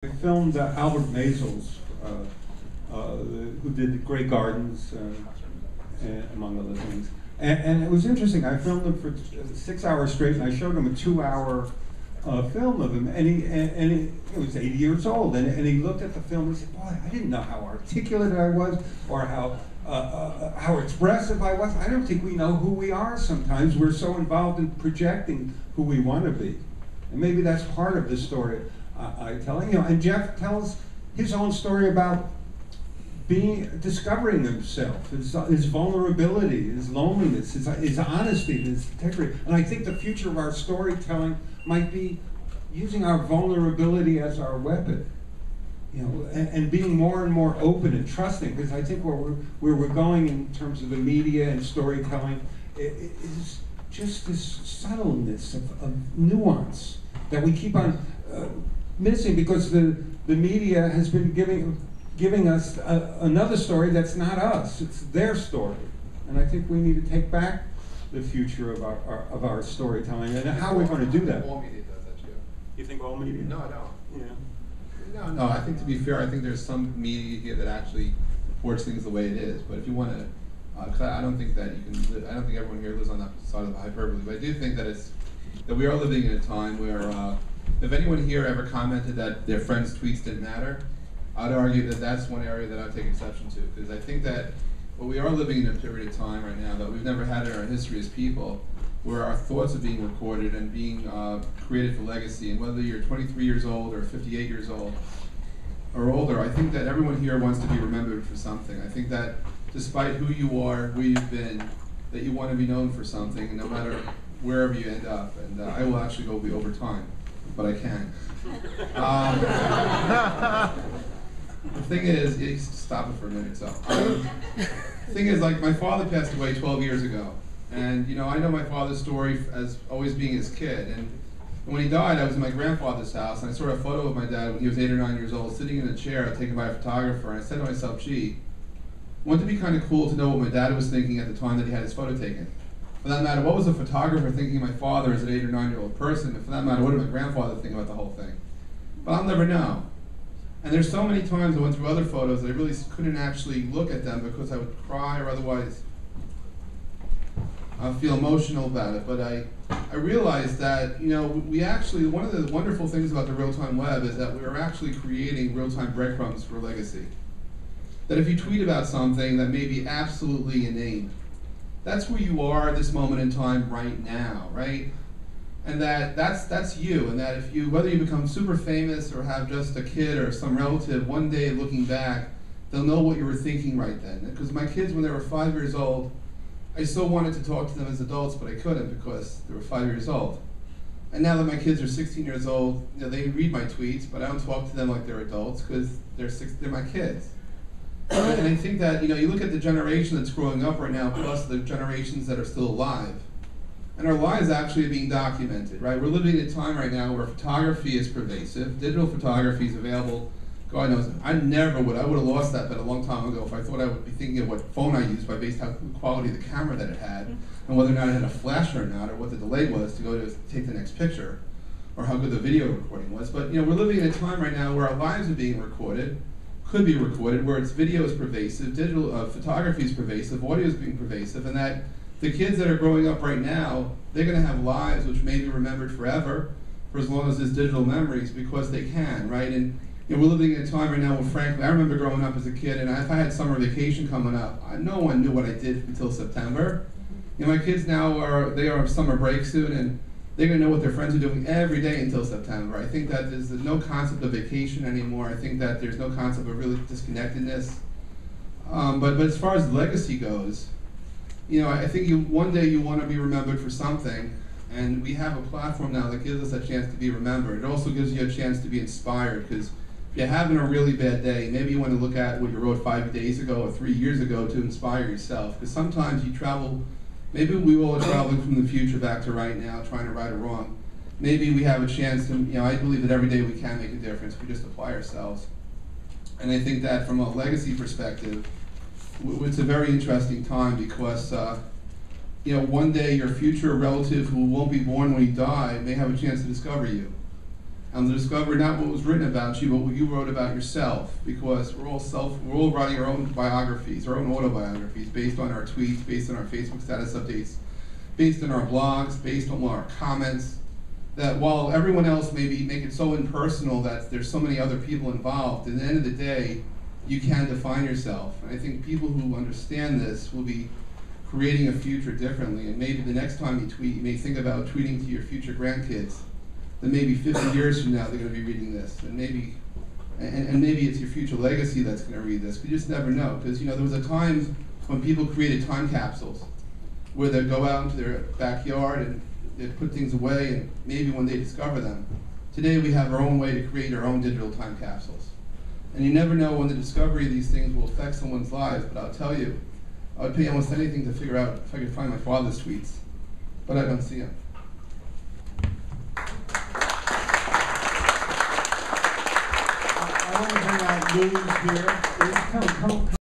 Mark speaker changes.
Speaker 1: I filmed Albert Maysles, who did Great Gardens, among other things. And it was interesting. I filmed him for 6 hours straight, and I showed him a 2-hour film of him. And he was 80 years old, and he looked at the film and he said, "Boy, I didn't know how articulate I was, or how expressive I was. I don't think we know who we are sometimes. We're so involved in projecting who we want to be." And maybe that's part of the story I tell. And Jeff tells his own story about discovering himself, his vulnerability, his loneliness, his honesty, his integrity. And I think the future of our storytelling might be using our vulnerability as our weapon, and being more and more open and trusting. Because I think where we're going in terms of the media and storytelling is just this subtleness of nuance that we keep on missing, because the media has been giving us another story that's not us, it's their story. And I think we need to take back the future of our storytelling, and how we're going to do that.
Speaker 2: All media does that too.
Speaker 1: You think all media?
Speaker 2: No, I don't.
Speaker 1: Yeah.
Speaker 2: No, I think, to be fair, I think there's some media here that actually reports things the way it is. But if you want to, because I don't think that you can, I don't think everyone here lives on that side of the hyperbole, but I do think that that we are living in a time where, if anyone here ever commented that their friends' tweets didn't matter, I'd argue that that's one area that I'd take exception to, because I think that we are living in a period of time right now that we've never had in our history as people, where our thoughts are being recorded and being created for legacy. And whether you're 23 years old or 58 years old or older, I think that everyone here wants to be remembered for something. I think that despite who you are, where you've been, that you want to be known for something, and no matter wherever you end up. And I will actually go over time, but I can. The thing is, stop it for a minute. So, the thing is, like, my father passed away 12 years ago, and I know my father's story as always being his kid. And when he died, I was in my grandfather's house, and I saw a photo of my dad when he was 8 or 9 years old, sitting in a chair, taken by a photographer. And I said to myself, "Gee, wouldn't it be kind of cool to know what my dad was thinking at the time that he had his photo taken? For that matter, what was a photographer thinking of my father as an 8 or 9-year-old person? And for that matter, what did my grandfather think about the whole thing?" But I'll never know. And there's so many times I went through other photos that I really couldn't actually look at them because I would cry or otherwise feel emotional about it. But I realized that, we actually, one of the wonderful things about the real-time web is that we are actually creating real-time breadcrumbs for legacy. That if you tweet about something that may be absolutely inane, that's where you are at this moment in time right now, right? And that's you, and that if whether you become super famous or have just a kid or some relative, one day looking back, they'll know what you were thinking right then. Because my kids, when they were 5 years old, I still wanted to talk to them as adults, but I couldn't because they were 5 years old. And now that my kids are 16 years old, they read my tweets, but I don't talk to them like they're adults because they're my kids. And I think that, you look at the generation that's growing up right now, plus the generations that are still alive, and our lives actually are being documented, right? We're living in a time right now where photography is pervasive, digital photography is available. God knows, I would have lost that bet a long time ago if I thought I would be thinking of what phone I used based on the quality of the camera that it had, and whether or not it had a flash or not, or what the delay was to go to take the next picture, or how good the video recording was. But we're living in a time right now where our lives are being recorded, could be recorded, where its video is pervasive, digital photography is pervasive, audio is being pervasive, and that the kids that are growing up right now, they're going to have lives which may be remembered forever, for as long as there's digital memories, because they can, right? And we're living in a time right now where, frankly, I remember growing up as a kid, and if I had summer vacation coming up, no one knew what I did until September. My kids now they are summer break soon, and they're going to know what their friends are doing every day until September. I think that there's no concept of vacation anymore. I think that there's no concept of really disconnectedness. But as far as legacy goes, I think one day you want to be remembered for something, and we have a platform now that gives us a chance to be remembered. It also gives you a chance to be inspired, because if you're having a really bad day, maybe you want to look at what you wrote 5 days ago or 3 years ago to inspire yourself. Because sometimes you travel, maybe we all are traveling from the future back to right now, trying to right or wrong. Maybe we have a chance to, I believe that every day we can make a difference if we just apply ourselves. And I think that from a legacy perspective, it's a very interesting time because, one day your future relative who won't be born when you die may have a chance to discover you. and to discover not what was written about you, but what you wrote about yourself, because we're all writing our own biographies, our own autobiographies, based on our tweets, based on our Facebook status updates, based on our blogs, based on our comments, that while everyone else may make it so impersonal that there's so many other people involved, at the end of the day, you can define yourself. And I think people who understand this will be creating a future differently, and maybe the next time you tweet, you may think about tweeting to your future grandkids. Then maybe 50 years from now, they're going to be reading this, and maybe it's your future legacy that's going to read this. You just never know, because there was a time when people created time capsules, where they'd go out into their backyard and they'd put things away, and maybe when they discover them. Today we have our own way to create our own digital time capsules, and you never know when the discovery of these things will affect someone's lives. But I'll tell you, I would pay almost anything to figure out if I could find my father's tweets, but I don't see them.
Speaker 1: I want to bring out Luz here. Come